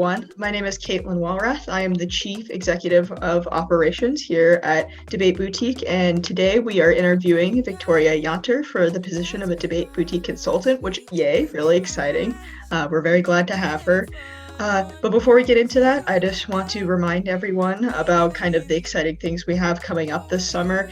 everyone. My name is Caitlin Walrath. I am the Chief Executive of Operations here at Debate Boutique, and today we are interviewing Victoria Yonter for the position of a Debate Boutique consultant, which, yay, really exciting. We're very glad to have her. But before we get into that, I just want to remind everyone about kind of the exciting things we have coming up this summer,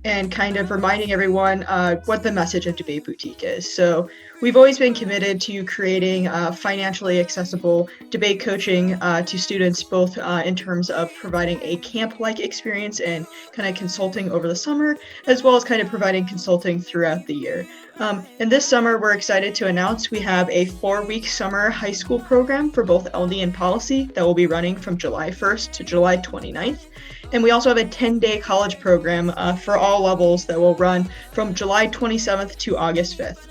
and kind of reminding everyone what the message of Debate Boutique is. So we've always been committed to creating financially accessible debate coaching to students, both in terms of providing a camp-like experience and kind of consulting over the summer, as well as kind of providing consulting throughout the year. And this summer, we're excited to announce we have a 4-week summer high school program for both LD and policy that will be running from July 1st to July 29th. And we also have a 10-day college program for all levels that will run from July 27th to August 5th.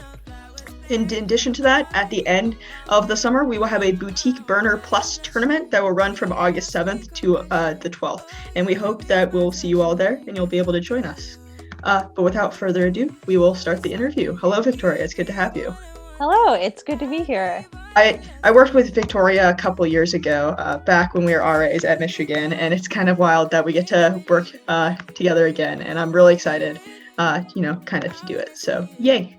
In addition to that, at the end of the summer, we will have a Boutique Burner Plus tournament that will run from August 7th to the 12th. And we hope that we'll see you all there and you'll be able to join us. But without further ado, we will start the interview. Hello, Victoria. It's good to have you. Hello. It's good to be here. I worked with Victoria a couple years ago, back when we were RAs at Michigan, and it's kind of wild that we get to work together again. And I'm really excited, kind of to do it. So, yay.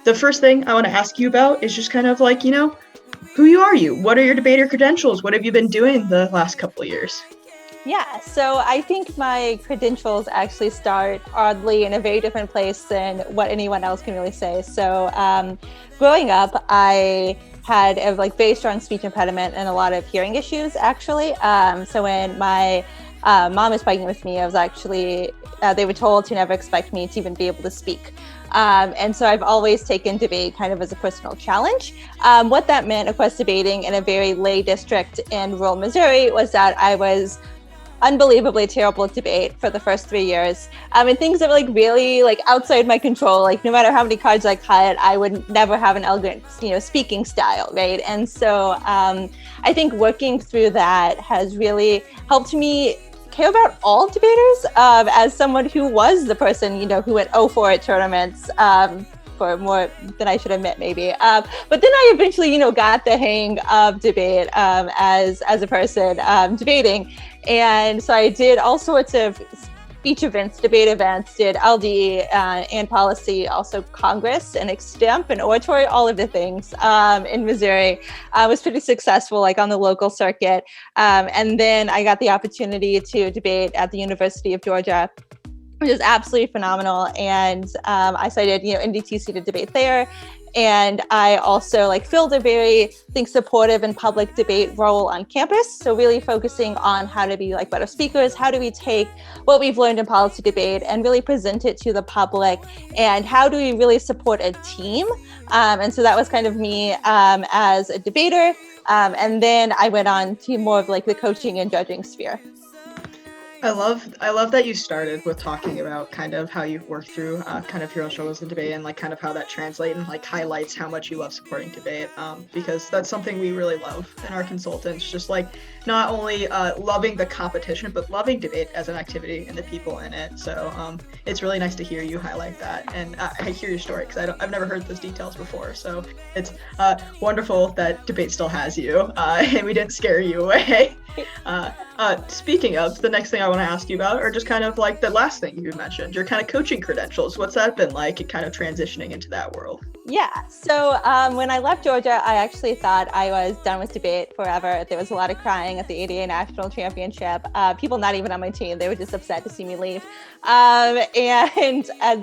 The first thing I want to ask you about is just kind of like, who are you? What are your debater credentials? What have you been doing the last couple of years? Yeah, so I think my credentials actually start oddly in a very different place than what anyone else can really say. So growing up, I had a very strong speech impediment and a lot of hearing issues, actually. So when my mom was pregnant with me, I was actually, they were told to never expect me to even be able to speak. And so I've always taken debate kind of as a personal challenge. What that meant, of course, debating in a very lay district in rural Missouri was that I was unbelievably terrible at debate for the first 3 years. And things that were really outside my control. No matter how many cards I cut, I would never have an elegant, speaking style, right? And so I think working through that has really helped me care about all debaters, as someone who was the person, who went 0-4 at tournaments, for more than I should admit, maybe. But then I eventually, got the hang of debate as a person debating. And so I did all sorts of speech events, debate events, did LD and policy, also Congress and extemp and oratory, all of the things in Missouri. I was pretty successful on the local circuit. And then I got the opportunity to debate at the University of Georgia, which is absolutely phenomenal. And I cited, NDT-CEDA debate there. And I also filled a very, supportive and public debate role on campus. So really focusing on how to be better speakers, how do we take what we've learned in policy debate and really present it to the public, and how do we really support a team? And so that was kind of me as a debater. And then I went on to more of the coaching and judging sphere. I love that you started with talking about kind of how you've worked through kind of your own struggles in debate and kind of how that translates and highlights how much you love supporting debate, because that's something we really love in our consultants, just not only loving the competition but loving debate as an activity and the people in it. So it's really nice to hear you highlight that, and I hear your story because I've never heard those details before. So it's wonderful that debate still has you, and we didn't scare you away. Speaking of, the next thing I want to ask you about are just kind of the last thing you mentioned, your kind of coaching credentials. What's that been like, kind of transitioning into that world? Yeah, so when I left Georgia, I actually thought I was done with debate forever. There was a lot of crying at the ADA National Championship. People not even on my team, they were just upset to see me leave. And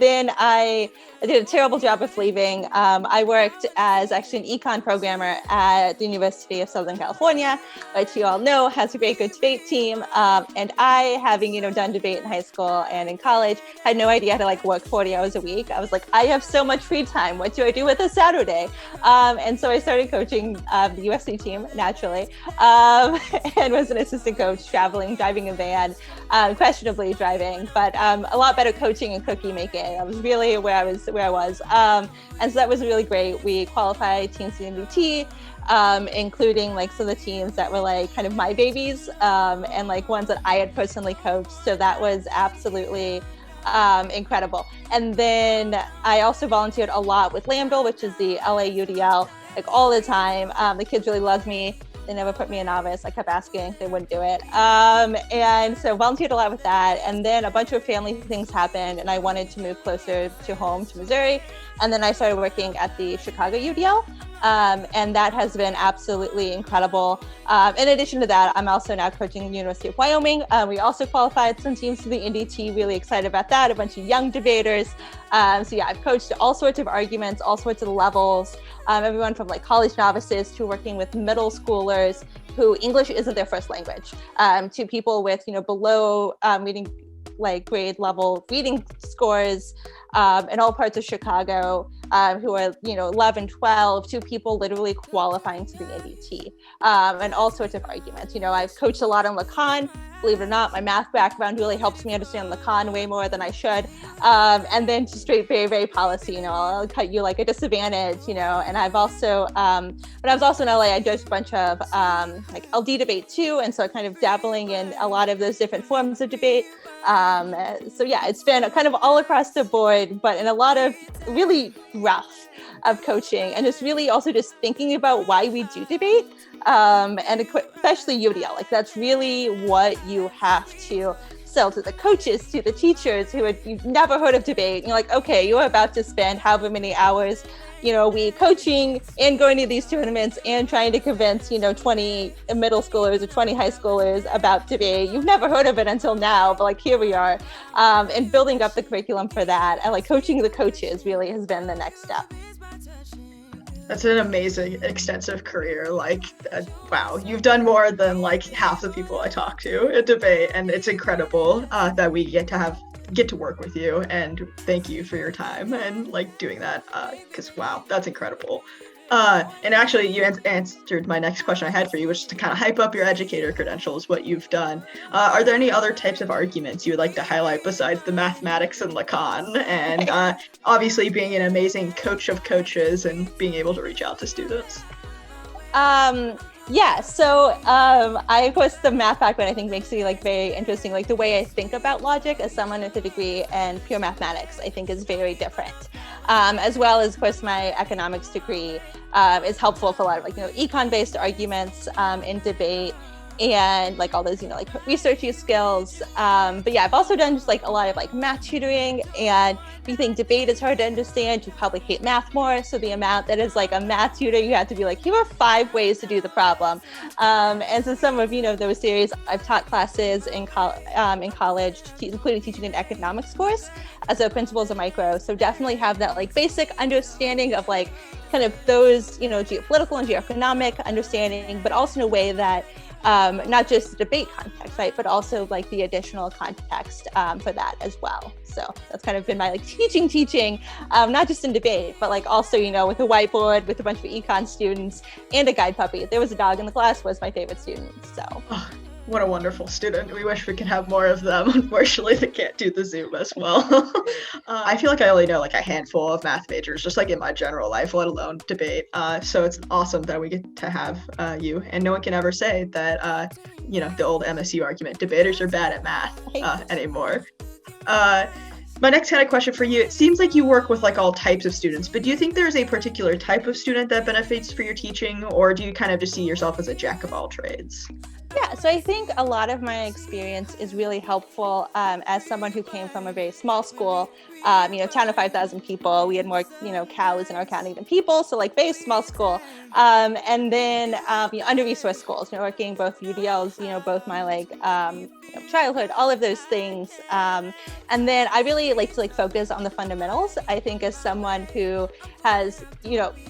then I did a terrible job of leaving. I worked as actually an econ programmer at the University of Southern California, which you all know has a very good debate team. And I, having done debate in high school and in college, had no idea how to work 40 hours a week. I was I have so much free time. What do I do with a Saturday? And so I started coaching the USC team naturally, and was an assistant coach, traveling, driving a van, questionably driving, but a lot better coaching and cookie making. I was really where I was. And so that was really great. We qualified teams to NDT, including some of the teams that were kind of my babies, and ones that I had personally coached. So that was absolutely incredible. And then I also volunteered a lot with Lambdal, which is the LA UDL, all the time. The kids really loved me. They never put me in novice. I kept asking, they wouldn't do it. And so volunteered a lot with that. And then a bunch of family things happened and I wanted to move closer to home, to Missouri. And then I started working at the Chicago UDL. And that has been absolutely incredible. In addition to that, I'm also now coaching the University of Wyoming. We also qualified some teams to the NDT, really excited about that, a bunch of young debaters. So yeah, I've coached all sorts of arguments, all sorts of levels, everyone from like college novices to working with middle schoolers who English isn't their first language, to people with, below reading like grade level reading scores in all parts of Chicago, who are, 11, 12, to people literally qualifying to the NDT, and all sorts of arguments. I've coached a lot on Lacan. Believe it or not, my math background really helps me understand Lacan way more than I should. And then to straight, very, very policy, I'll cut you like a disadvantage, and I've also, when I was also in LA, I judged a bunch of like LD debate too. And so kind of dabbling in a lot of those different forms of debate. So yeah, it's been kind of all across the board, but in a lot of really rough of coaching and just really also just thinking about why we do debate. And especially UDL, like that's really what you have to sell to the coaches, to the teachers you've never heard of debate. You're like, okay, you're about to spend however many hours, we coaching and going to these tournaments and trying to convince, 20 middle schoolers or 20 high schoolers about debate. You've never heard of it until now, but like here we are. And building up the curriculum for that and like coaching the coaches really has been the next step. That's an amazing, extensive career. Like, wow, you've done more than like half the people I talk to at debate, and it's incredible that we get to work with you. And thank you for your time and like doing that, because wow, that's incredible. And actually, you answered my next question I had for you, which is to kind of hype up your educator credentials, what you've done. Are there any other types of arguments you would like to highlight besides the mathematics and Lacan? And obviously being an amazing coach of coaches and being able to reach out to students. Yeah, so I, of course, the math background I think makes me like very interesting. Like the way I think about logic as someone with a degree in pure mathematics, I think is very different. As well as, of course, my economics degree is helpful for a lot of like, econ-based arguments in debate and like all those, like researchy skills. But yeah, I've also done just like a lot of like math tutoring, and if you think debate is hard to understand, you probably hate math more. So the amount that is like a math tutor, you have to be like, here are 5 ways to do the problem. And so some of, those series, I've taught classes in college, including teaching an economics course as a principles of micro. So definitely have that like basic understanding of like kind of those, geopolitical and geoeconomic understanding, but also in a way that not just the debate context, right, but also like the additional context for that as well. So that's kind of been my like teaching, not just in debate, but like also, with a whiteboard with a bunch of econ students and a guide puppy. There was a dog in the class was my favorite student. So. Oh, what a wonderful student. We wish we could have more of them. Unfortunately, they can't do the Zoom as well. I feel like I only know like a handful of math majors, just like in my general life, let alone debate. So it's awesome that we get to have you. And no one can ever say that, the old MSU argument, debaters are bad at math anymore. My next kind of question for you, it seems like you work with like all types of students, but do you think there's a particular type of student that benefits for your teaching, or do you kind of just see yourself as a jack of all trades? Yeah, so I think a lot of my experience is really helpful as someone who came from a very small school, town of 5,000 people. We had more, cows in our county than people, so like very small school. And then under-resourced schools, working both UDLs, both my like childhood, all of those things. And then I really like to like focus on the fundamentals. I think as someone who has,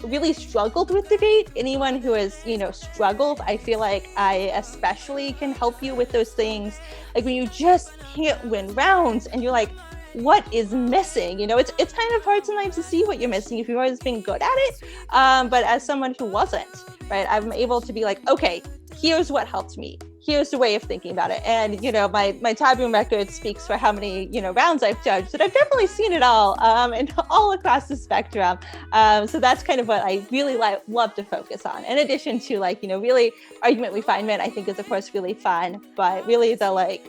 really struggled with debate, anyone who has, struggled, I feel like I especially can help you with those things. Like when you just can't win rounds and you're like, what is missing? It's kind of hard sometimes to see what you're missing if you've always been good at it. But as someone who wasn't, right, I'm able to be like, okay, here's what helped me. Here's the way of thinking about it. And, my tab room record speaks for how many, rounds I've judged, but I've definitely seen it all and all across the spectrum. So that's kind of what I really love to focus on. In addition to like, really argument refinement, I think is of course really fun, but really the like,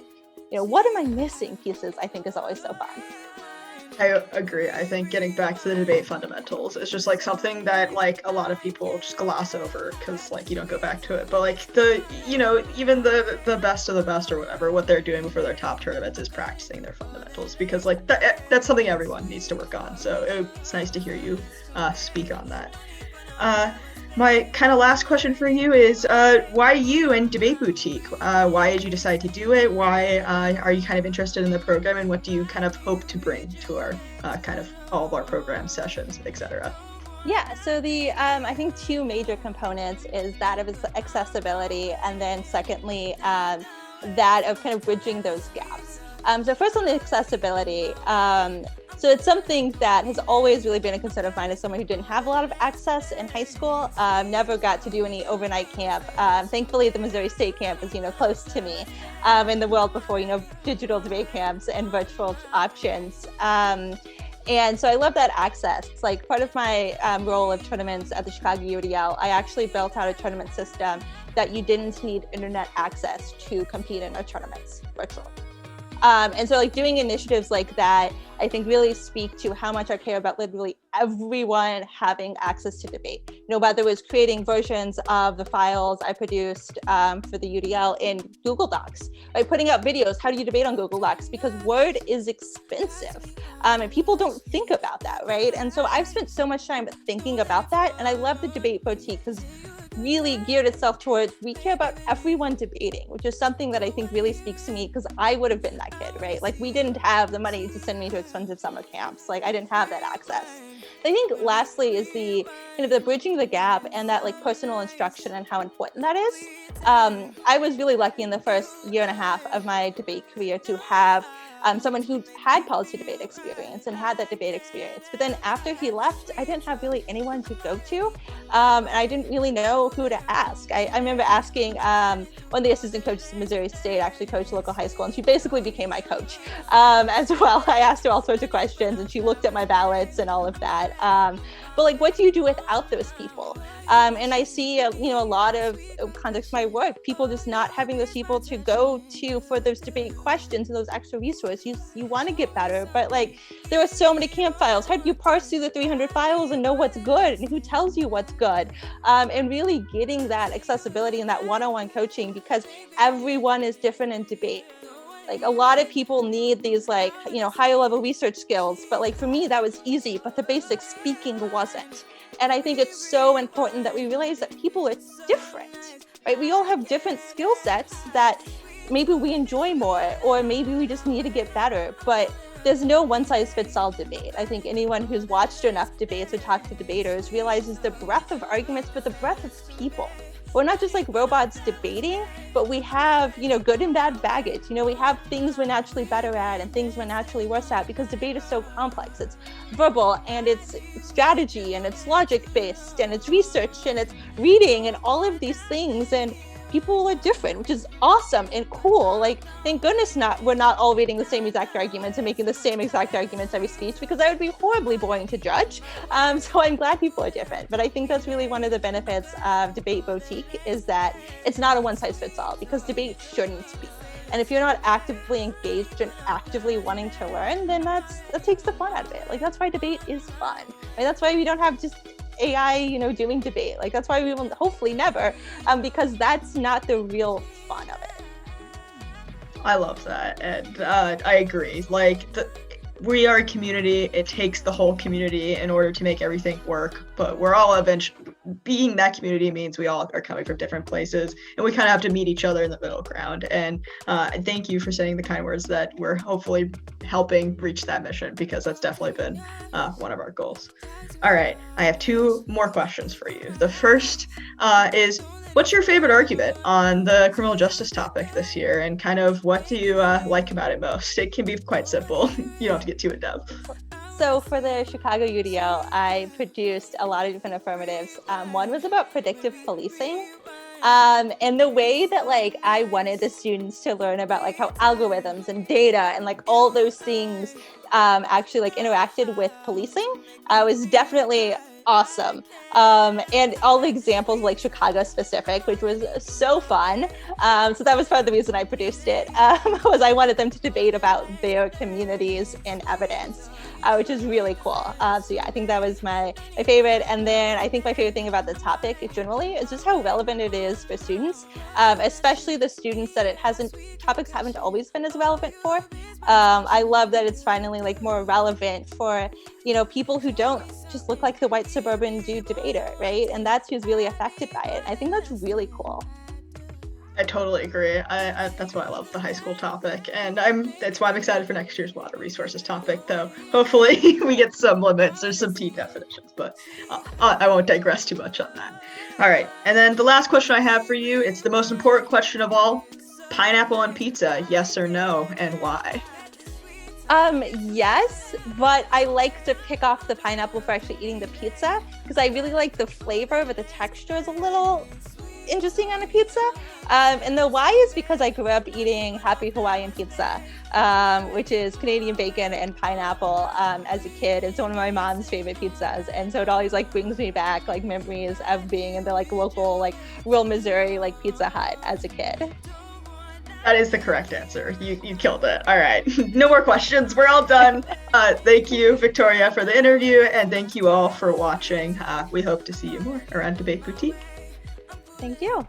what am I missing pieces I think is always so fun. I agree. I think getting back to the debate fundamentals is just like something that like a lot of people just gloss over because like you don't go back to it. But like even the best of the best or whatever, what they're doing before their top tournaments is practicing their fundamentals because like that's something everyone needs to work on. So it's nice to hear you speak on that. My kind of last question for you is why you and Debate Boutique? Why did you decide to do it? Why are you kind of interested in the program, and what do you kind of hope to bring to our kind of all of our program sessions, etc.? Yeah, so the I think two major components is that of its accessibility, and then secondly, that of kind of bridging those gaps. So first on the accessibility, so it's something that has always really been a concern of mine as someone who didn't have a lot of access in high school, never got to do any overnight camp. Thankfully, the Missouri State camp is, close to me in the world before, digital debate camps and virtual options. And so I love that access. It's like part of my role of tournaments at the Chicago UDL, I actually built out a tournament system that you didn't need internet access to compete in our tournaments virtually. And so like doing initiatives like that, I think really speak to how much I care about literally everyone having access to debate. Whether it was creating versions of the files I produced for the UDL in Google Docs, like putting out videos, how do you debate on Google Docs? Because Word is expensive and people don't think about that, right? And so I've spent so much time thinking about that. And I love the Debate Boutique because really geared itself towards, we care about everyone debating, which is something that I think really speaks to me because I would have been that kid, right? Like we didn't have the money to send me to expensive summer camps. Like I didn't have that access. I think lastly is the kind of the bridging the gap and that like personal instruction and how important that is. I was really lucky in the first year and a half of my debate career to have someone who had policy debate experience and had that debate experience. But then after he left, I didn't have really anyone to go to. And I didn't really know who to ask. I remember asking one of the assistant coaches at Missouri State, actually coached local high school, and she basically became my coach as well. I asked her all sorts of questions and she looked at my ballots and all of that. But like, what do you do without those people? And I see, a lot of context of my work, people just not having those people to go to for those debate questions and those extra resources. You want to get better, but like, there are so many camp files. How do you parse through the 300 files and know what's good and who tells you what's good? And really getting that accessibility and that one-on-one coaching, because everyone is different in debate. Like a lot of people need these like, higher level research skills, but like for me, that was easy, but the basic speaking wasn't. And I think it's so important that we realize that people are different, right? We all have different skill sets that maybe we enjoy more, or maybe we just need to get better, but there's no one size fits all debate. I think anyone who's watched enough debates or talked to debaters realizes the breadth of arguments, but the breadth of people. We're not just like robots debating, but we have, good and bad baggage. We have things we're naturally better at and things we're naturally worse at because debate is so complex. It's verbal and it's strategy and it's logic based and it's research and it's reading and all of these things. And people are different, which is awesome and cool. Like, thank goodness we're not all reading the same exact arguments and making the same exact arguments every speech, because that would be horribly boring to judge. So I'm glad people are different. But I think that's really one of the benefits of Debate Boutique, is that it's not a one size fits all, because debate shouldn't be. And if you're not actively engaged and actively wanting to learn, then that takes the fun out of it. Like, that's why debate is fun. Right? That's why we don't have just AI, doing debate. Like, that's why we will hopefully never, because that's not the real fun of it. I love that, and I agree. Like, we are a community. It takes the whole community in order to make everything work, but we're all eventually, being that community means we all are coming from different places, and we kind of have to meet each other in the middle ground. And thank you for saying the kind words that we're hopefully helping reach that mission, because that's definitely been one of our goals. All right, I have two more questions for you. The first is, what's your favorite argument on the criminal justice topic this year, and kind of what do you like about it most? It can be quite simple. You don't have to get too in depth. So for the Chicago UDL, I produced a lot of different affirmatives. One was about predictive policing. And the way that like I wanted the students to learn about like how algorithms and data and like all those things actually like interacted with policing was definitely awesome. And all the examples like Chicago specific, which was so fun. So that was part of the reason I produced it, was I wanted them to debate about their communities and evidence. which is really cool. So yeah, I think that was my favorite. And then I think my favorite thing about the topic generally is just how relevant it is for students, especially the students that topics haven't always been as relevant for. I love that it's finally like more relevant for, people who don't just look like the white suburban dude debater, right? And that's who's really affected by it. I think that's really cool. I totally agree. I that's why I love the high school topic, and that's why I'm excited for next year's water resources topic. Though hopefully we get some limits or some T definitions, but I won't digress too much on that. All right, and then the last question I have for you, it's the most important question of all: pineapple on pizza, yes or no, and why? Yes, but I like to pick off the pineapple for actually eating the pizza because I really like the flavor, but the texture is a little interesting on a pizza. And the why is because I grew up eating Happy Hawaiian pizza, which is Canadian bacon and pineapple as a kid. It's one of my mom's favorite pizzas. And so it always like brings me back like memories of being in the like local, like rural Missouri, like Pizza Hut as a kid. That is the correct answer. You killed it. All right. No more questions. We're all done. Thank you, Victoria, for the interview, and thank you all for watching. We hope to see you more around Debate Boutique. Thank you.